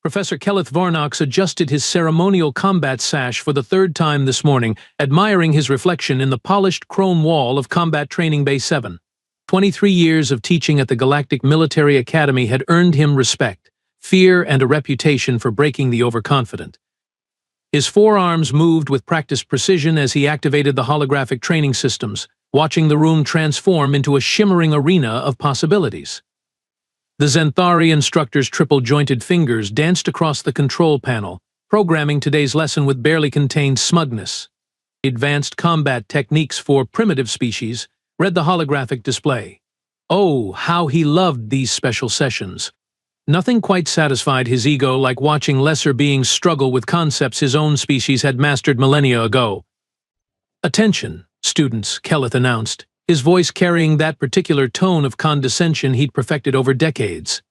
Professor Kenneth Varnox adjusted his ceremonial combat sash for the third time this morning, admiring his reflection in the polished chrome wall of Combat Training Bay 7. 23 years of teaching at the Galactic Military Academy had earned him respect, fear, and a reputation for breaking the overconfident. His forearms moved with practiced precision as he activated the holographic training systems, watching the room transform into a shimmering arena of possibilities. The Zenthari instructor's triple-jointed fingers danced across the control panel, programming today's lesson with barely contained smugness. Advanced combat techniques for primitive species read the holographic display. Oh, how he loved these special sessions. Nothing quite satisfied his ego like watching lesser beings struggle with concepts his own species had mastered millennia ago. "Attention, students," Kelleth announced, his voice carrying that particular tone of condescension he'd perfected over decades.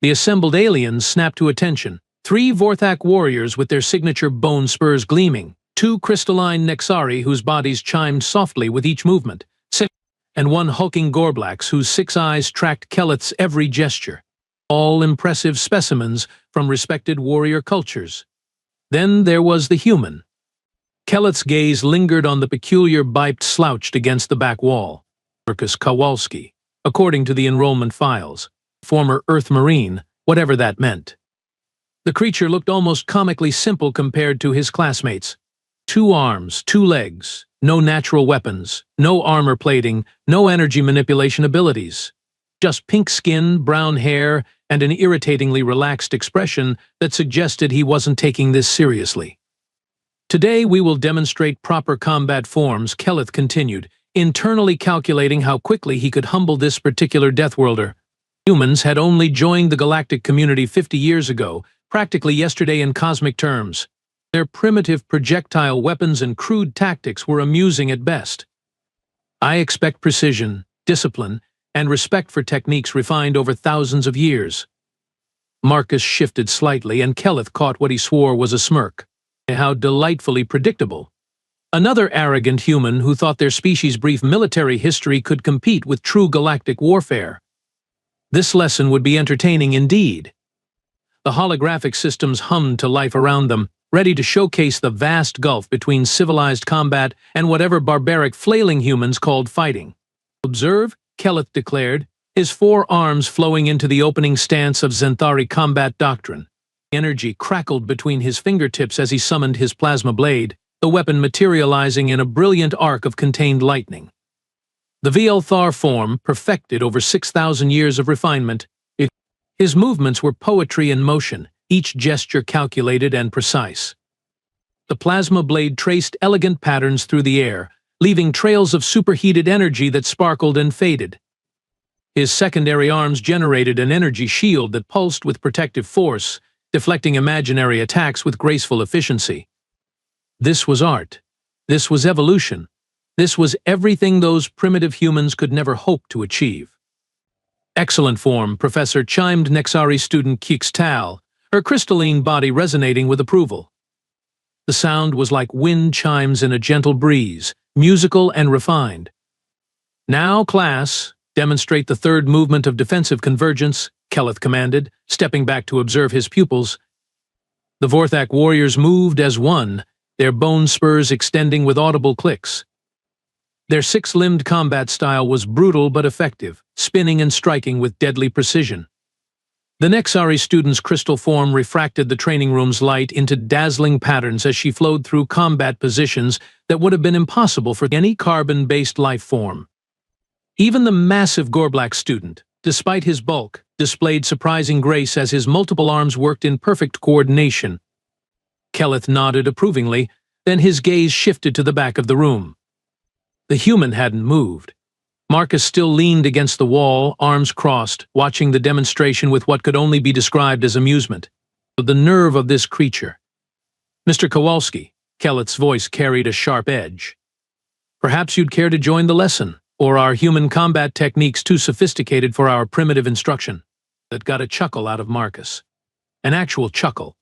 The assembled aliens snapped to attention, 3 Vorthak warriors with their signature bone spurs gleaming, 2 crystalline Nexari whose bodies chimed softly with each movement, and 1 hulking Gorblax whose 6 eyes tracked Kelleth's every gesture, all impressive specimens from respected warrior cultures. Then there was the human. Kelleth's gaze lingered on the peculiar biped slouched against the back wall. Marcus Kowalski, according to the enrollment files. Former Earth Marine, whatever that meant. The creature looked almost comically simple compared to his classmates. 2 arms, 2 legs, no natural weapons, no armor plating, no energy manipulation abilities. Just pink skin, brown hair, and an irritatingly relaxed expression that suggested he wasn't taking this seriously. "Today we will demonstrate proper combat forms," Kelleth continued, internally calculating how quickly he could humble this particular Deathworlder. Humans had only joined the galactic community 50 years ago, practically yesterday in cosmic terms. Their primitive projectile weapons and crude tactics were amusing at best. "I expect precision, discipline, and respect for techniques refined over thousands of years." Marcus shifted slightly, and Kelleth caught what he swore was a smirk. How delightfully predictable. Another arrogant human who thought their species' brief military history could compete with true galactic warfare. This lesson would be entertaining indeed. The holographic systems hummed to life around them, ready to showcase the vast gulf between civilized combat and whatever barbaric flailing humans called fighting. "Observe," Kelleth declared, his 4 arms flowing into the opening stance of Zenthari combat doctrine. Energy crackled between his fingertips as he summoned his plasma blade, the weapon materializing in a brilliant arc of contained lightning. The Vielthar form, perfected over 6,000 years of refinement, his movements were poetry in motion, each gesture calculated and precise. The plasma blade traced elegant patterns through the air, leaving trails of superheated energy that sparkled and faded. His secondary arms generated an energy shield that pulsed with protective force, deflecting imaginary attacks with graceful efficiency. This was art. This was evolution. This was everything those primitive humans could never hope to achieve. "Excellent form," Professor chimed Nexari student Kix Tal, her crystalline body resonating with approval. The sound was like wind chimes in a gentle breeze, musical and refined. "Now, class, demonstrate the 3rd movement of defensive convergence," Kelleth commanded, stepping back to observe his pupils. The Vorthak warriors moved as one, their bone spurs extending with audible clicks. Their 6-limbed combat style was brutal but effective, spinning and striking with deadly precision. The Nexari student's crystal form refracted the training room's light into dazzling patterns as she flowed through combat positions that would have been impossible for any carbon-based life form. Even the massive Gorblax student, despite his bulk, displayed surprising grace as his multiple arms worked in perfect coordination. Kelleth nodded approvingly, then his gaze shifted to the back of the room. The human hadn't moved. Marcus still leaned against the wall, arms crossed, watching the demonstration with what could only be described as amusement. The nerve of this creature. "Mr. Kowalski," Kelleth's voice carried a sharp edge. "Perhaps you'd care to join the lesson, or are human combat techniques too sophisticated for our primitive instruction?" That got a chuckle out of Marcus. An actual chuckle.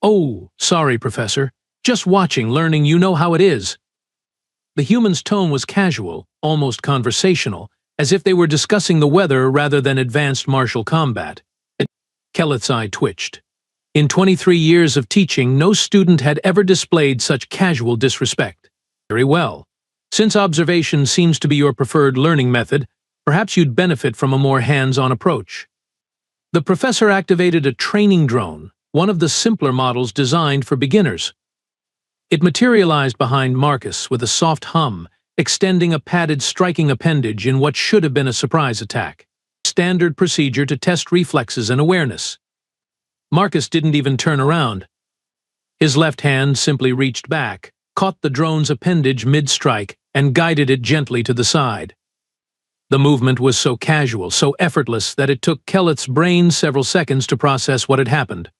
"Oh, sorry, Professor. Just watching, learning, you know how it is." The human's tone was casual, almost conversational, as if they were discussing the weather rather than advanced martial combat. Kelleth's eye twitched. In 23 years of teaching, no student had ever displayed such casual disrespect. Very well. Since observation seems to be your preferred learning method, perhaps you'd benefit from a more hands-on approach. The professor activated a training drone, one of the simpler models designed for beginners. It materialized behind Marcus with a soft hum, extending a padded striking appendage in what should have been a surprise attack. Standard procedure to test reflexes and awareness. Marcus didn't even turn around. His left hand simply reached back, caught the drone's appendage mid-strike, and guided it gently to the side. The movement was so casual, so effortless, that it took Kelleth's brain several seconds to process what had happened.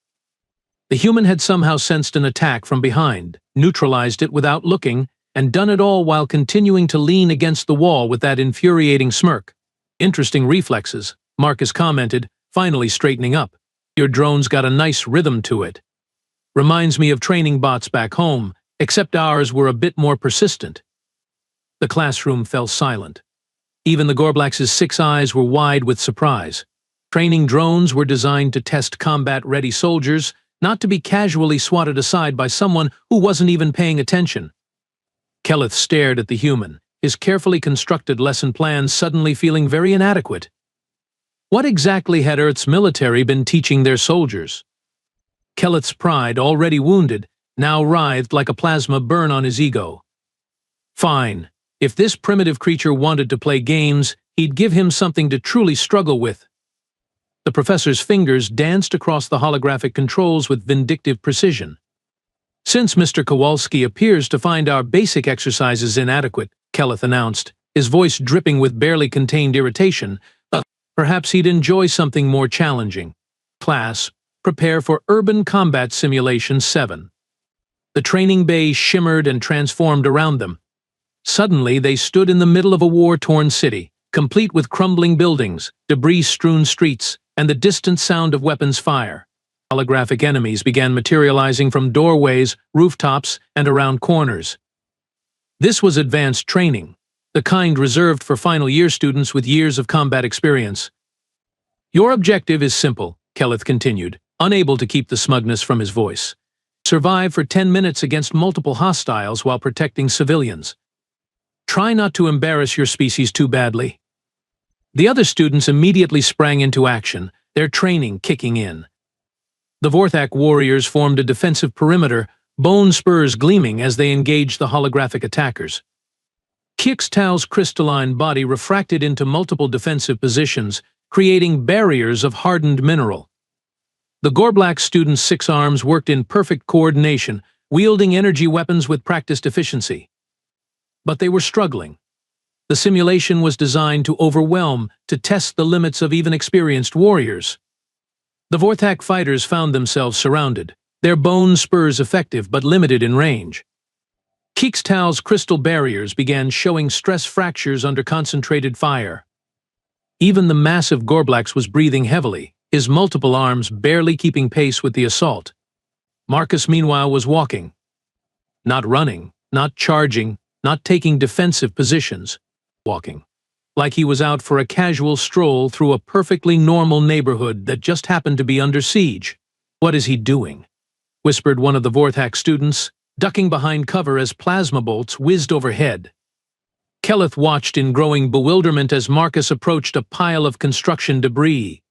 The human had somehow sensed an attack from behind, neutralized it without looking, and done it all while continuing to lean against the wall with that infuriating smirk. "Interesting reflexes," Marcus commented, finally straightening up. "Your drone's got a nice rhythm to it. Reminds me of training bots back home, except ours were a bit more persistent." The classroom fell silent. Even the Gorblax's 6 eyes were wide with surprise. Training drones were designed to test combat-ready soldiers, not to be casually swatted aside by someone who wasn't even paying attention. Kelleth stared at the human, his carefully constructed lesson plan suddenly feeling very inadequate. What exactly had Earth's military been teaching their soldiers? Kelleth's pride, already wounded, now writhed like a plasma burn on his ego. Fine. If this primitive creature wanted to play games, he'd give him something to truly struggle with. The professor's fingers danced across the holographic controls with vindictive precision. "Since Mr. Kowalski appears to find our basic exercises inadequate," Kelleth announced, his voice dripping with barely contained irritation, "perhaps he'd enjoy something more challenging. Class, prepare for Urban Combat Simulation 7. The training bay shimmered and transformed around them. Suddenly, they stood in the middle of a war-torn city, complete with crumbling buildings, debris-strewn streets, and the distant sound of weapons fire. Holographic enemies began materializing from doorways, rooftops, and around corners. This was advanced training, the kind reserved for final-year students with years of combat experience. "Your objective is simple," Kelleth continued, unable to keep the smugness from his voice. "Survive for 10 minutes against multiple hostiles while protecting civilians. Try not to embarrass your species too badly." The other students immediately sprang into action, their training kicking in. The Vorthak warriors formed a defensive perimeter, bone spurs gleaming as they engaged the holographic attackers. Kixtal's crystalline body refracted into multiple defensive positions, creating barriers of hardened mineral. The Gorblax students' 6 arms worked in perfect coordination, wielding energy weapons with practiced efficiency. But they were struggling. The simulation was designed to overwhelm, to test the limits of even experienced warriors. The Vorthak fighters found themselves surrounded, their bone spurs effective but limited in range. Kixtal's crystal barriers began showing stress fractures under concentrated fire. Even the massive Gorblax was breathing heavily, his multiple arms barely keeping pace with the assault. Marcus, meanwhile, was walking. Not running, not charging, not taking defensive positions. Walking. Like he was out for a casual stroll through a perfectly normal neighborhood that just happened to be under siege. "What is he doing?" whispered one of the Vorthak students, ducking behind cover as plasma bolts whizzed overhead. Kelleth watched in growing bewilderment as Marcus approached a pile of construction debris.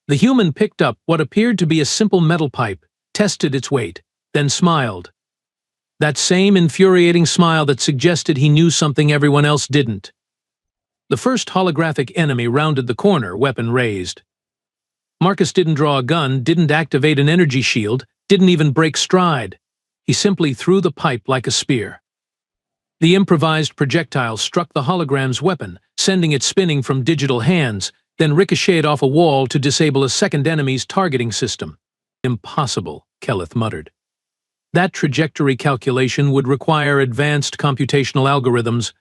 The human picked up what appeared to be a simple metal pipe, tested its weight, then smiled. That same infuriating smile that suggested he knew something everyone else didn't. The first holographic enemy rounded the corner, weapon raised. Marcus didn't draw a gun, didn't activate an energy shield, didn't even break stride. He simply threw the pipe like a spear. The improvised projectile struck the hologram's weapon, sending it spinning from digital hands, then ricocheted off a wall to disable a second enemy's targeting system. "Impossible," Kelleth muttered. That trajectory calculation would require advanced computational algorithms.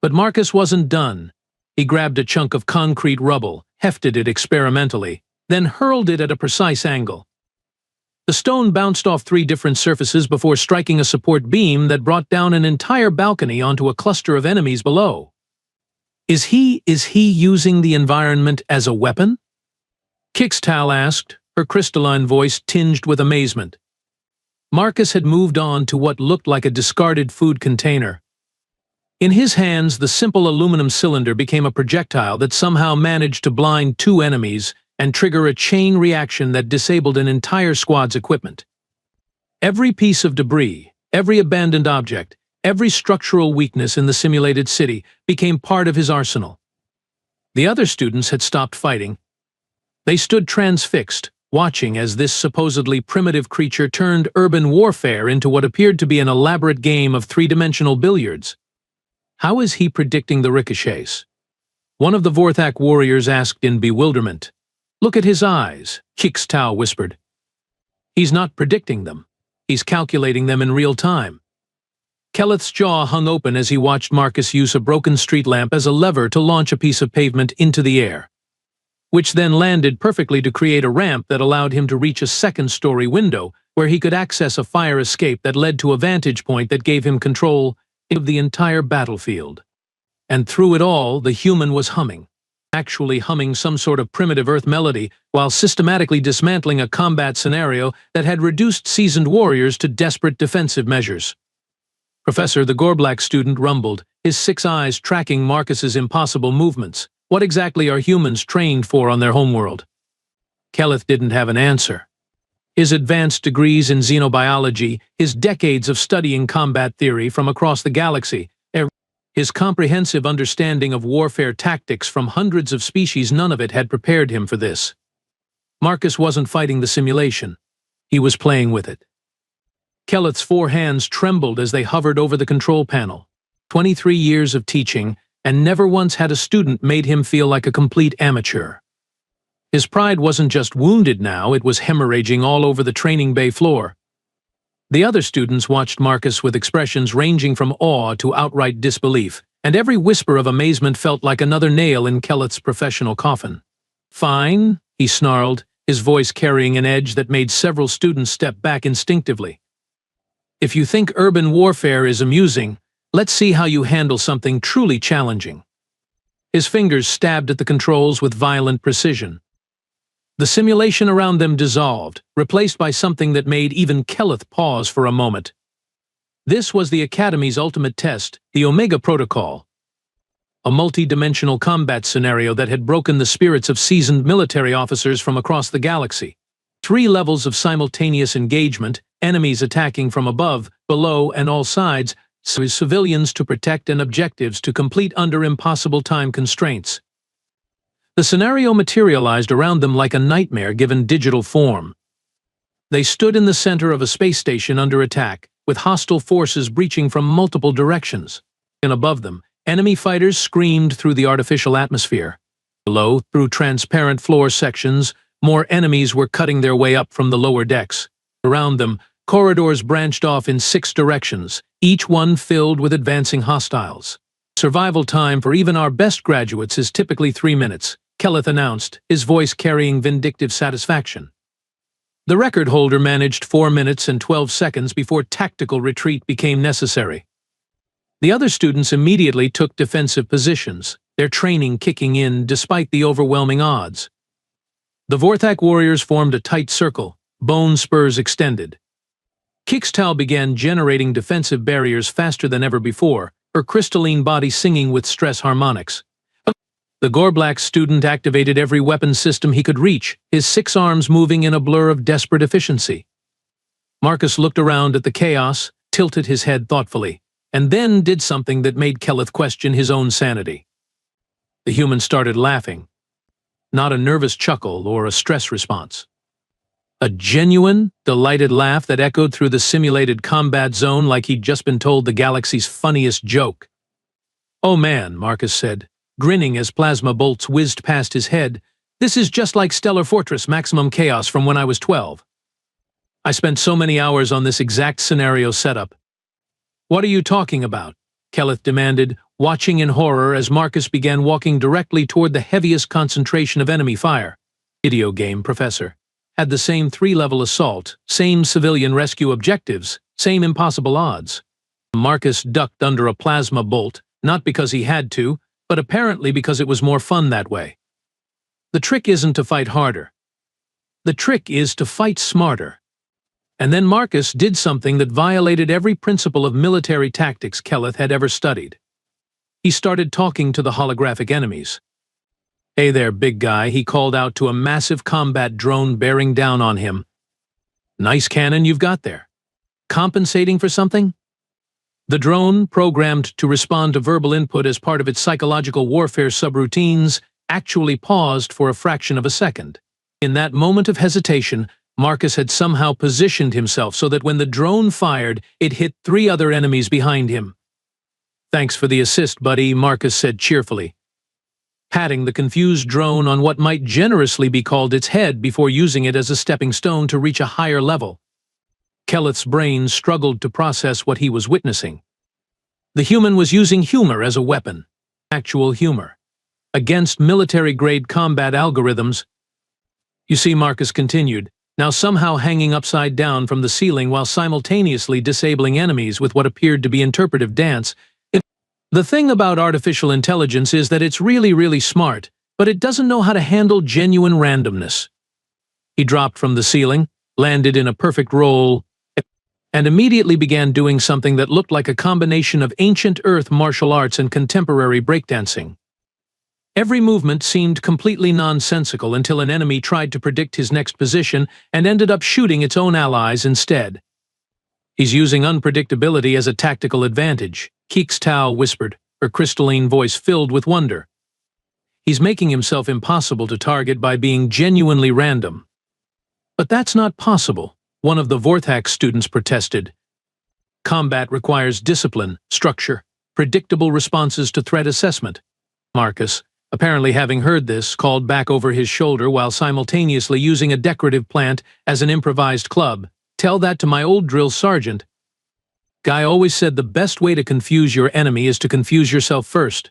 But Marcus wasn't done. He grabbed a chunk of concrete rubble, hefted it experimentally, then hurled it at a precise angle. The stone bounced off 3 different surfaces before striking a support beam that brought down an entire balcony onto a cluster of enemies below. Is he using the environment as a weapon?" Kixtal asked, her crystalline voice tinged with amazement. Marcus had moved on to what looked like a discarded food container. In his hands, the simple aluminum cylinder became a projectile that somehow managed to blind two enemies and trigger a chain reaction that disabled an entire squad's equipment. Every piece of debris, every abandoned object, every structural weakness in the simulated city became part of his arsenal. The other students had stopped fighting. They stood transfixed, watching as this supposedly primitive creature turned urban warfare into what appeared to be an elaborate game of three-dimensional billiards. How is he predicting the ricochets? One of the Vorthak warriors asked in bewilderment. Look at his eyes, Kikstau whispered. He's not predicting them. He's calculating them in real time. Keleth's jaw hung open as he watched Marcus use a broken street lamp as a lever to launch a piece of pavement into the air, which then landed perfectly to create a ramp that allowed him to reach a second-story window where he could access a fire escape that led to a vantage point that gave him control of the entire battlefield. And through it all, the human was humming, actually humming some sort of primitive earth melody while systematically dismantling a combat scenario that had reduced seasoned warriors to desperate defensive measures. Professor, the Gorblack student rumbled, his 6 eyes tracking Marcus's impossible movements. What exactly are humans trained for on their homeworld? Keleth didn't have an answer. His advanced degrees in xenobiology, his decades of studying combat theory from across the galaxy, his comprehensive understanding of warfare tactics from hundreds of species, none of it had prepared him for this. Marcus wasn't fighting the simulation. He was playing with it. Keleth's 4 hands trembled as they hovered over the control panel. 23 years of teaching, and never once had a student made him feel like a complete amateur. His pride wasn't just wounded now, it was hemorrhaging all over the training bay floor. The other students watched Marcus with expressions ranging from awe to outright disbelief, and every whisper of amazement felt like another nail in Keleth's professional coffin. Fine, he snarled, his voice carrying an edge that made several students step back instinctively. If you think urban warfare is amusing, let's see how you handle something truly challenging. His fingers stabbed at the controls with violent precision. The simulation around them dissolved, replaced by something that made even Keleth pause for a moment. This was the Academy's ultimate test, the Omega Protocol. A multi-dimensional combat scenario that had broken the spirits of seasoned military officers from across the galaxy. 3 levels of simultaneous engagement, enemies attacking from above, below, and all sides, civilians to protect and objectives to complete under impossible time constraints. The scenario materialized around them like a nightmare given digital form. They stood in the center of a space station under attack, with hostile forces breaching from multiple directions. And above them, enemy fighters screamed through the artificial atmosphere. Below, through transparent floor sections, more enemies were cutting their way up from the lower decks. Around them, corridors branched off in 6 directions, each one filled with advancing hostiles. Survival time for even our best graduates is typically 3 minutes, Keleth announced, his voice carrying vindictive satisfaction. The record holder managed 4 minutes and 12 seconds before tactical retreat became necessary. The other students immediately took defensive positions, their training kicking in despite the overwhelming odds. The Vorthak warriors formed a tight circle, bone spurs extended. Kikstau began generating defensive barriers faster than ever before, her crystalline body singing with stress harmonics. The Gorblack student activated every weapon system he could reach, his 6 arms moving in a blur of desperate efficiency. Marcus looked around at the chaos, tilted his head thoughtfully, and then did something that made Keleth question his own sanity. The human started laughing. Not a nervous chuckle or a stress response. A genuine, delighted laugh that echoed through the simulated combat zone like he'd just been told the galaxy's funniest joke. "Oh man," Marcus said, grinning as plasma bolts whizzed past his head, "this is just like Stellar Fortress Maximum Chaos from when I was 12. I spent so many hours on this exact scenario setup." "What are you talking about?" Keleth demanded, watching in horror as Marcus began walking directly toward the heaviest concentration of enemy fire. "Video game, Professor. Had the same 3-level assault, same civilian rescue objectives, same impossible odds." Marcus ducked under a plasma bolt, not because he had to, but apparently because it was more fun that way. "The trick isn't to fight harder. The trick is to fight smarter. And then Marcus did something that violated every principle of military tactics Kelleth had ever studied. He started talking to the holographic enemies. "Hey there, big guy," he called out to a massive combat drone bearing down on him. "Nice cannon you've got there. Compensating for something?" The drone, programmed to respond to verbal input as part of its psychological warfare subroutines, actually paused for a fraction of a second. In that moment of hesitation, Marcus had somehow positioned himself so that when the drone fired, it hit 3 other enemies behind him. "Thanks for the assist, buddy," Marcus said cheerfully, patting the confused drone on what might generously be called its head before using it as a stepping stone to reach a higher level. Kelleth's brain struggled to process what he was witnessing. The human was using humor as a weapon. Actual humor. Against military-grade combat algorithms. "You see," Marcus continued, now somehow hanging upside down from the ceiling while simultaneously disabling enemies with what appeared to be interpretive dance. "The thing about artificial intelligence is that it's really smart, but it doesn't know how to handle genuine randomness." He dropped from the ceiling, landed in a perfect roll, and immediately began doing something that looked like a combination of ancient Earth martial arts and contemporary breakdancing. Every movement seemed completely nonsensical until an enemy tried to predict his next position and ended up shooting its own allies instead. "He's using unpredictability as a tactical advantage," Keeks Tao whispered, her crystalline voice filled with wonder. "He's making himself impossible to target by being genuinely random." "But that's not possible," one of the Vorthax students protested. "Combat requires discipline, structure, predictable responses to threat assessment." Marcus, apparently having heard this, called back over his shoulder while simultaneously using a decorative plant as an improvised club. "Tell that to my old drill sergeant. Guy always said the best way to confuse your enemy is to confuse yourself first."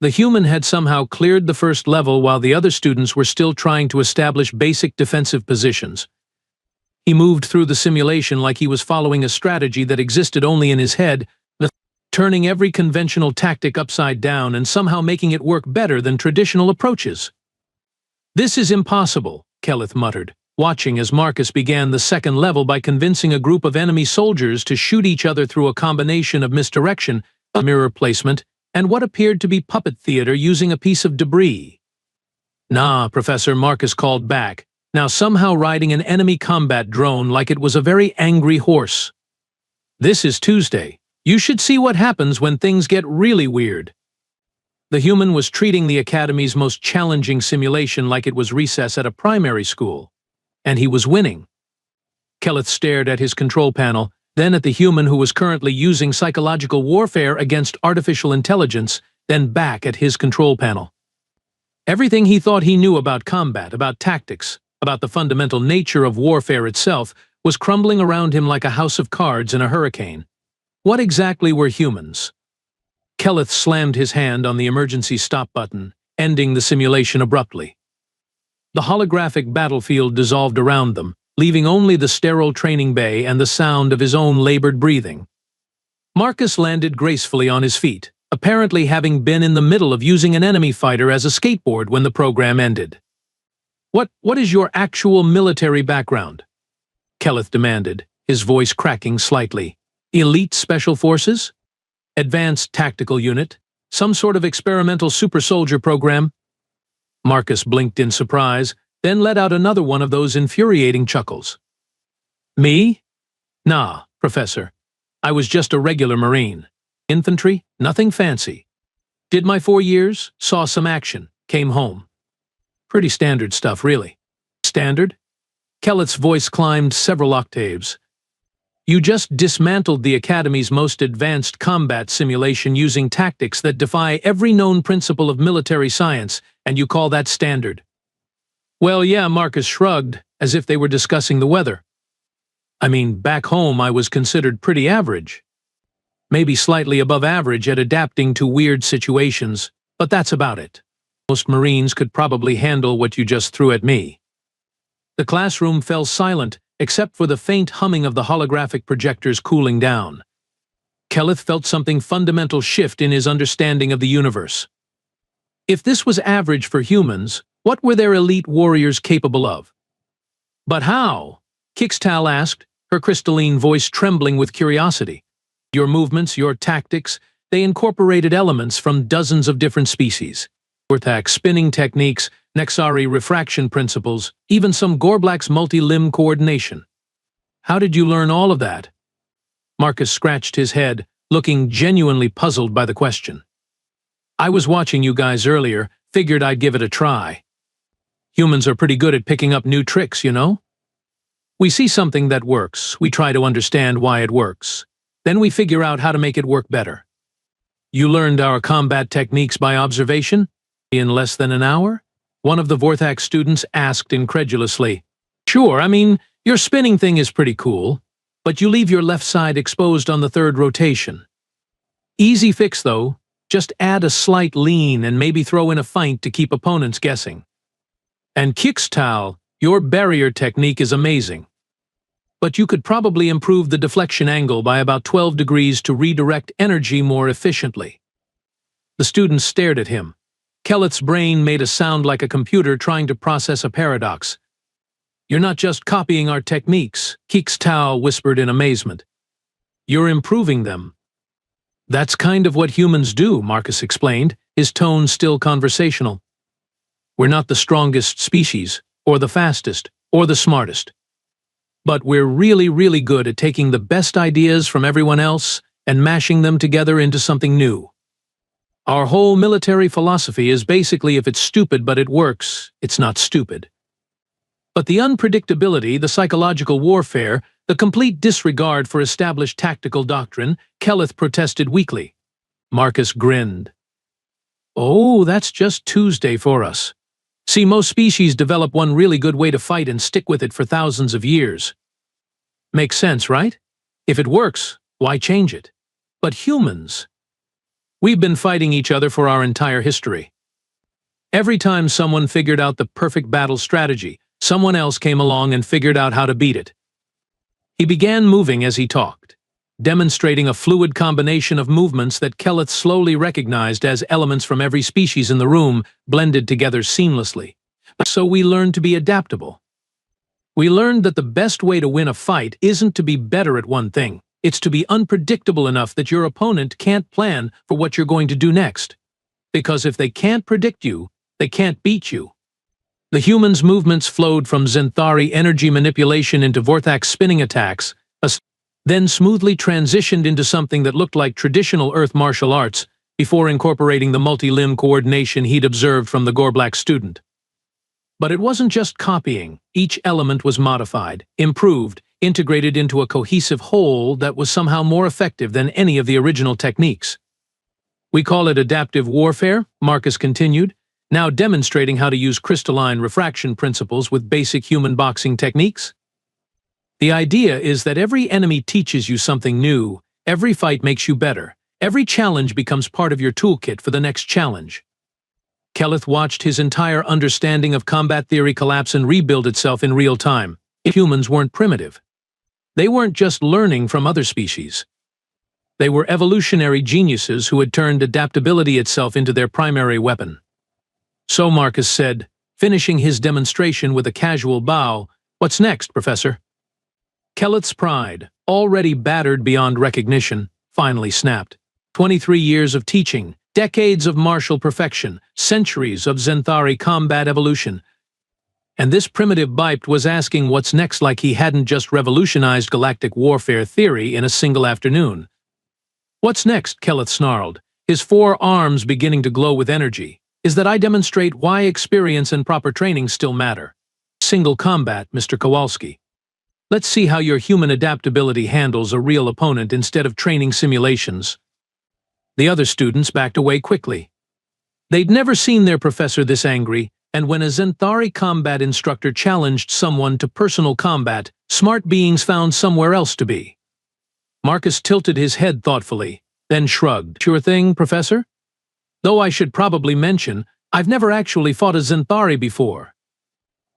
The human had somehow cleared the first level while the other students were still trying to establish basic defensive positions. He moved through the simulation like he was following a strategy that existed only in his head, turning every conventional tactic upside down and somehow making it work better than traditional approaches. "This is impossible," Kelleth muttered, watching as Marcus began the second level by convincing a group of enemy soldiers to shoot each other through a combination of misdirection, mirror placement, and what appeared to be puppet theater using a piece of debris. "Nah, Professor," Marcus called back, now somehow riding an enemy combat drone like it was a very angry horse. "This is Tuesday. You should see what happens when things get really weird." The human was treating the Academy's most challenging simulation like it was recess at a primary school. And he was winning. Kelleth stared at his control panel, then at the human who was currently using psychological warfare against artificial intelligence, then back at his control panel. Everything he thought he knew about combat, about tactics, about the fundamental nature of warfare itself, was crumbling around him like a house of cards in a hurricane. What exactly were humans? Kelleth slammed his hand on the emergency stop button, ending the simulation abruptly. The holographic battlefield dissolved around them, leaving only the sterile training bay and the sound of his own labored breathing. Marcus landed gracefully on his feet, apparently having been in the middle of using an enemy fighter as a skateboard when the program ended. What is your actual military background?" Kelleth demanded, his voice cracking slightly. "Elite Special Forces? Advanced Tactical Unit? Some sort of experimental super soldier program?" Marcus blinked in surprise, then let out another one of those infuriating chuckles. "Me? Nah, Professor. I was just a regular Marine. Infantry, nothing fancy. Did my 4 years, saw some action, came home. Pretty standard stuff, really." "Standard?" Kelleth's voice climbed several octaves. "You just dismantled the Academy's most advanced combat simulation using tactics that defy every known principle of military science, and you call that standard?" "Well, yeah," Marcus shrugged, as if they were discussing the weather. "I mean, back home I was considered pretty average. Maybe slightly above average at adapting to weird situations, but that's about it. Most Marines could probably handle what you just threw at me." The classroom fell silent, except for the faint humming of the holographic projectors cooling down. Kelleth felt something fundamental shift in his understanding of the universe. If this was average for humans, what were their elite warriors capable of? But how? Kixtal asked, her crystalline voice trembling with curiosity. Your movements, your tactics, they incorporated elements from dozens of different species. Vortax spinning techniques, Nexari refraction principles, even some Gorblack's multi-limb coordination. How did you learn all of that? Marcus scratched his head, looking genuinely puzzled by the question. I was watching you guys earlier, figured I'd give it a try. Humans are pretty good at picking up new tricks, you know? We see something that works, we try to understand why it works. Then we figure out how to make it work better. You learned our combat techniques by observation? In less than an hour? One of the Vortax students asked incredulously. Sure, I mean, your spinning thing is pretty cool, but you leave your left side exposed on the third rotation. Easy fix though, just add a slight lean and maybe throw in a feint to keep opponents guessing. And Kixtal, your barrier technique is amazing. But you could probably improve the deflection angle by about 12 degrees to redirect energy more efficiently. The students stared at him. Kelleth's brain made a sound like a computer trying to process a paradox. You're not just copying our techniques, Kixtal whispered in amazement. You're improving them. That's kind of what humans do, Marcus explained, his tone still conversational. We're not the strongest species, or the fastest, or the smartest. But we're really, really good at taking the best ideas from everyone else and mashing them together into something new. Our whole military philosophy is basically if it's stupid but it works, it's not stupid. But the unpredictability, the psychological warfare, the complete disregard for established tactical doctrine, Kelleth protested weakly. Marcus grinned. Oh, that's just Tuesday for us. See, most species develop one really good way to fight and stick with it for thousands of years. Makes sense, right? If it works, why change it? But humans, we've been fighting each other for our entire history. Every time someone figured out the perfect battle strategy, someone else came along and figured out how to beat it. He began moving as he talked, demonstrating a fluid combination of movements that Kelleth slowly recognized as elements from every species in the room blended together seamlessly. So we learned to be adaptable. We learned that the best way to win a fight isn't to be better at one thing. It's to be unpredictable enough that your opponent can't plan for what you're going to do next. Because if they can't predict you, they can't beat you. The humans' movements flowed from Zenthari energy manipulation into Vortax spinning attacks, then smoothly transitioned into something that looked like traditional Earth martial arts before incorporating the multi-limb coordination he'd observed from the Gorblack student. But it wasn't just copying. Each element was modified, improved, integrated into a cohesive whole that was somehow more effective than any of the original techniques. We call it adaptive warfare, Marcus continued, now demonstrating how to use crystalline refraction principles with basic human boxing techniques. The idea is that every enemy teaches you something new, every fight makes you better, every challenge becomes part of your toolkit for the next challenge. Kelleth watched his entire understanding of combat theory collapse and rebuild itself in real time. Humans weren't primitive. They weren't just learning from other species. They were evolutionary geniuses who had turned adaptability itself into their primary weapon. So Marcus said, finishing his demonstration with a casual bow, "What's next, Professor?" Kelleth's pride, already battered beyond recognition, finally snapped. 23 years of teaching, decades of martial perfection, centuries of Zenthari combat evolution. And this primitive biped was asking what's next like he hadn't just revolutionized galactic warfare theory in a single afternoon. "What's next?" Kelleth snarled, his 4 arms beginning to glow with energy, "is that I demonstrate why experience and proper training still matter. Single combat, Mr. Kowalski. Let's see how your human adaptability handles a real opponent instead of training simulations." The other students backed away quickly. They'd never seen their professor this angry, and when a Zenthari combat instructor challenged someone to personal combat, smart beings found somewhere else to be. Marcus tilted his head thoughtfully, then shrugged. "Sure thing, Professor? Though I should probably mention, I've never actually fought a Zenthari before.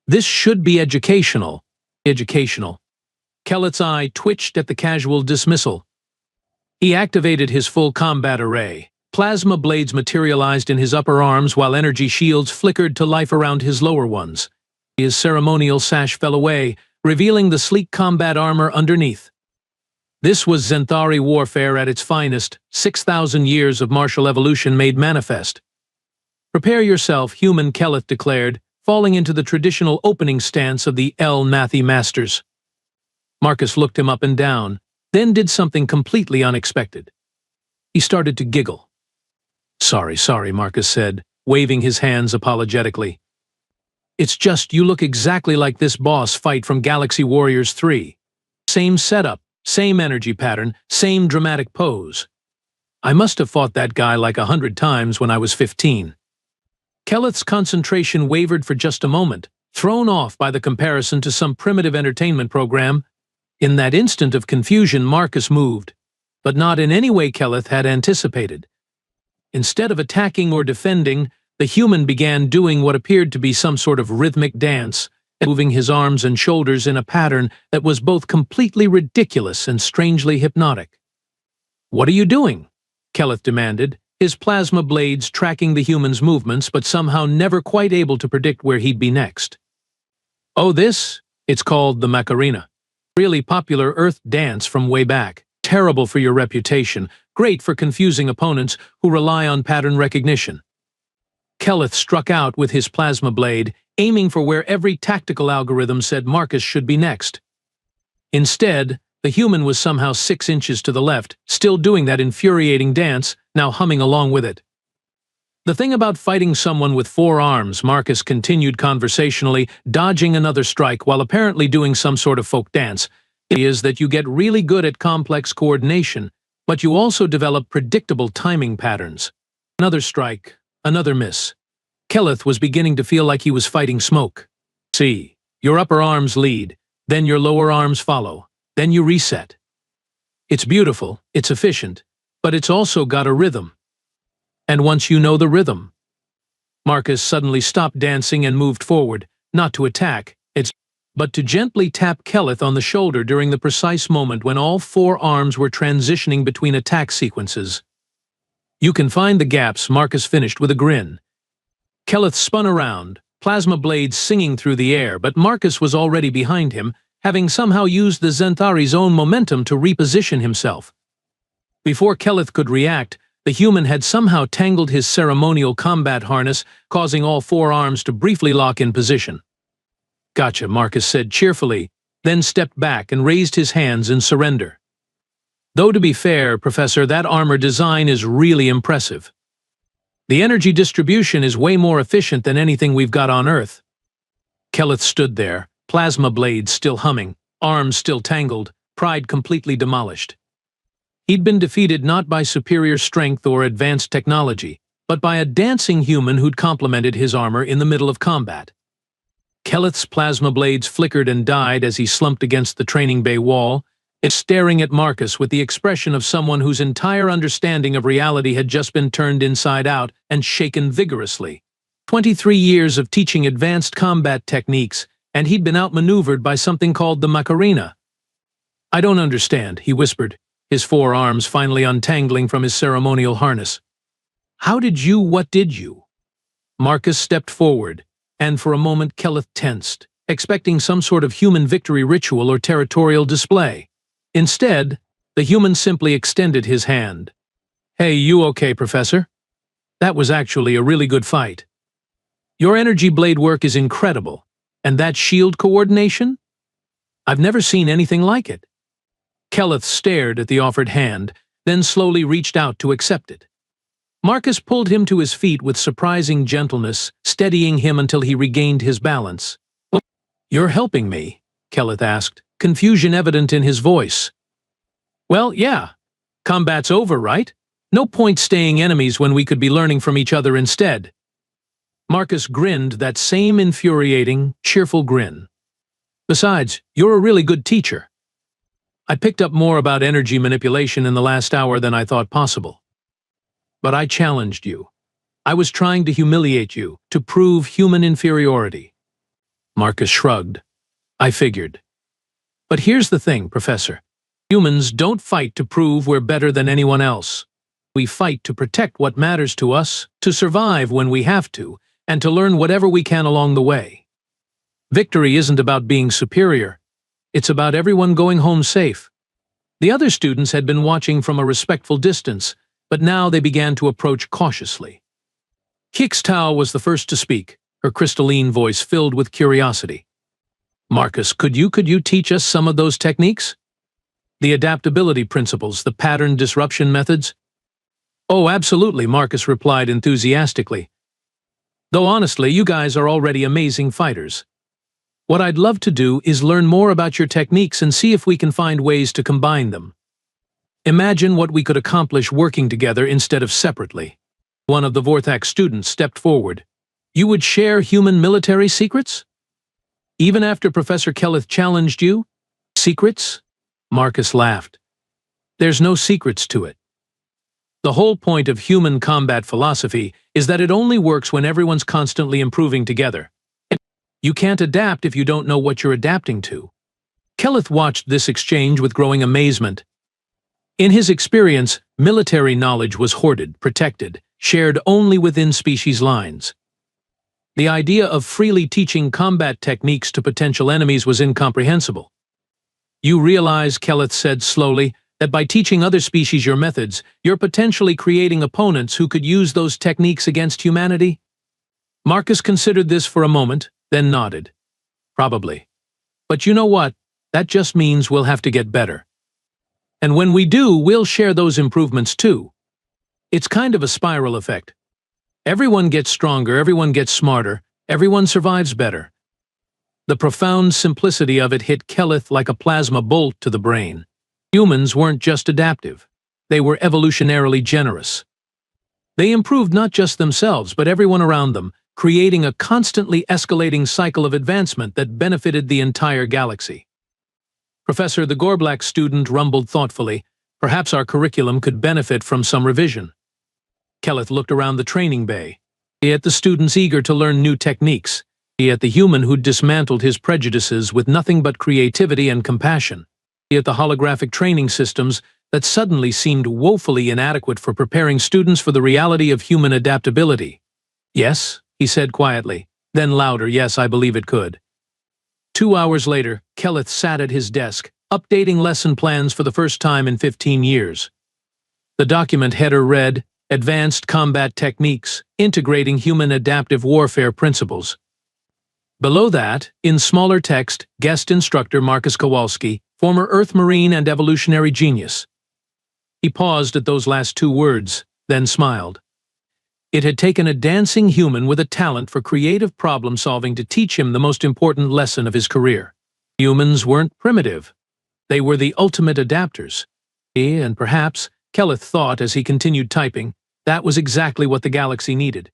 This should be educational." Educational. Kelleth's eye twitched at the casual dismissal. He activated his full combat array. Plasma blades materialized in his upper arms while energy shields flickered to life around his lower ones. His ceremonial sash fell away, revealing the sleek combat armor underneath. This was Zenthari warfare at its finest, 6,000 years of martial evolution made manifest. "Prepare yourself," human Keleth declared, falling into the traditional opening stance of the El Nathi Masters. Marcus looked him up and down, then did something completely unexpected. He started to giggle. Sorry, Marcus said, waving his hands apologetically. "It's just you look exactly like this boss fight from Galaxy Warriors 3. Same setup, same energy pattern, same dramatic pose. I must have fought that guy like 100 times when I was 15. Keleth's concentration wavered for just a moment, thrown off by the comparison to some primitive entertainment program. In that instant of confusion, Marcus moved, but not in any way Keleth had anticipated. Instead of attacking or defending, the human began doing what appeared to be some sort of rhythmic dance, moving his arms and shoulders in a pattern that was both completely ridiculous and strangely hypnotic. "What are you doing?" Keleth demanded, his plasma blades tracking the human's movements but somehow never quite able to predict where he'd be next. "Oh, this? It's called the Macarena. Really popular Earth dance from way back. Terrible for your reputation, great for confusing opponents who rely on pattern recognition." Keleth struck out with his plasma blade, aiming for where every tactical algorithm said Marcus should be next. Instead, the human was somehow 6 inches to the left, still doing that infuriating dance, now humming along with it. "The thing about fighting someone with 4 arms," Marcus continued conversationally, dodging another strike while apparently doing some sort of folk dance, "is that you get really good at complex coordination, but you also develop predictable timing patterns. Another strike, another miss." Keleth was beginning to feel like he was fighting smoke. "See, your upper arms lead, then your lower arms follow, then you reset. It's beautiful, it's efficient, but it's also got a rhythm. And once you know the rhythm..." Marcus suddenly stopped dancing and moved forward, not to attack, but to gently tap Keleth on the shoulder during the precise moment when all 4 arms were transitioning between attack sequences. "You can find the gaps," Marcus finished with a grin. Keleth spun around, plasma blades singing through the air, but Marcus was already behind him, having somehow used the Zenthari's own momentum to reposition himself. Before Keleth could react, the human had somehow tangled his ceremonial combat harness, causing all 4 arms to briefly lock in position. "Gotcha," Marcus said cheerfully, then stepped back and raised his hands in surrender. "Though to be fair, Professor, that armor design is really impressive. The energy distribution is way more efficient than anything we've got on Earth." Keleth stood there, plasma blades still humming, arms still tangled, pride completely demolished. He'd been defeated not by superior strength or advanced technology, but by a dancing human who'd complemented his armor in the middle of combat. Keleth's plasma blades flickered and died as he slumped against the training bay wall, staring at Marcus with the expression of someone whose entire understanding of reality had just been turned inside out and shaken vigorously. 23 years of teaching advanced combat techniques, and he'd been outmaneuvered by something called the Macarena. "I don't understand," he whispered, his 4 arms finally untangling from his ceremonial harness. What did you?" Marcus stepped forward, and for a moment Keleth tensed, expecting some sort of human victory ritual or territorial display. Instead, the human simply extended his hand. "Hey, you okay, Professor? That was actually a really good fight. Your energy blade work is incredible, and that shield coordination? I've never seen anything like it." Keleth stared at the offered hand, then slowly reached out to accept it. Marcus pulled him to his feet with surprising gentleness, steadying him until he regained his balance. "You're helping me?" Keleth asked, confusion evident in his voice. "Well, yeah. Combat's over, right? No point staying enemies when we could be learning from each other instead." Marcus grinned that same infuriating, cheerful grin. "Besides, you're a really good teacher. I picked up more about energy manipulation in the last hour than I thought possible. But I challenged you. I was trying to humiliate you, to prove human inferiority." Marcus shrugged. "I figured. But here's the thing, Professor. Humans don't fight to prove we're better than anyone else. We fight to protect what matters to us, to survive when we have to, and to learn whatever we can along the way. Victory isn't about being superior. It's about everyone going home safe. The other students had been watching from a respectful distance, but now they began to approach cautiously. Hicks Tao was the first to speak, her crystalline voice filled with curiosity. Marcus, could you teach us some of those techniques? The adaptability principles, the pattern disruption methods? Oh, absolutely, Marcus replied enthusiastically. Though honestly, you guys are already amazing fighters. What I'd love to do is learn more about your techniques and see if we can find ways to combine them. Imagine what we could accomplish working together instead of separately. One of the Vorthak students stepped forward. You would share human military secrets? Even after Professor Kelleth challenged you? Secrets? Marcus laughed. There's no secrets to it. The whole point of human combat philosophy is that it only works when everyone's constantly improving together. You can't adapt if you don't know what you're adapting to. Kelleth watched this exchange with growing amazement. In his experience, military knowledge was hoarded, protected, shared only within species lines. The idea of freely teaching combat techniques to potential enemies was incomprehensible. You realize, Kelleth said slowly, that by teaching other species your methods, you're potentially creating opponents who could use those techniques against humanity? Marcus considered this for a moment, then nodded. Probably. But you know what? That just means we'll have to get better. And when we do, we'll share those improvements too. It's kind of a spiral effect. Everyone gets stronger, everyone gets smarter, everyone survives better. The profound simplicity of it hit Kelleth like a plasma bolt to the brain. Humans weren't just adaptive. They were evolutionarily generous. They improved not just themselves, but everyone around them, creating a constantly escalating cycle of advancement that benefited the entire galaxy. Professor the Gorblack student rumbled thoughtfully, perhaps our curriculum could benefit from some revision. Kelleth looked around the training bay. He at the students eager to learn new techniques. He at the human who'd dismantled his prejudices with nothing but creativity and compassion. He at the holographic training systems that suddenly seemed woefully inadequate for preparing students for the reality of human adaptability. Yes, he said quietly, then louder, yes, I believe it could. 2 hours later, Kelleth sat at his desk, updating lesson plans for the first time in 15 years. The document header read, Advanced Combat Techniques, Integrating Human Adaptive Warfare Principles. Below that, in smaller text, guest instructor Marcus Kowalski, former Earth Marine and evolutionary genius. He paused at those last 2 words, then smiled. It had taken a dancing human with a talent for creative problem-solving to teach him the most important lesson of his career. Humans weren't primitive. They were the ultimate adapters. And perhaps, Kelleth thought as he continued typing, that was exactly what the galaxy needed.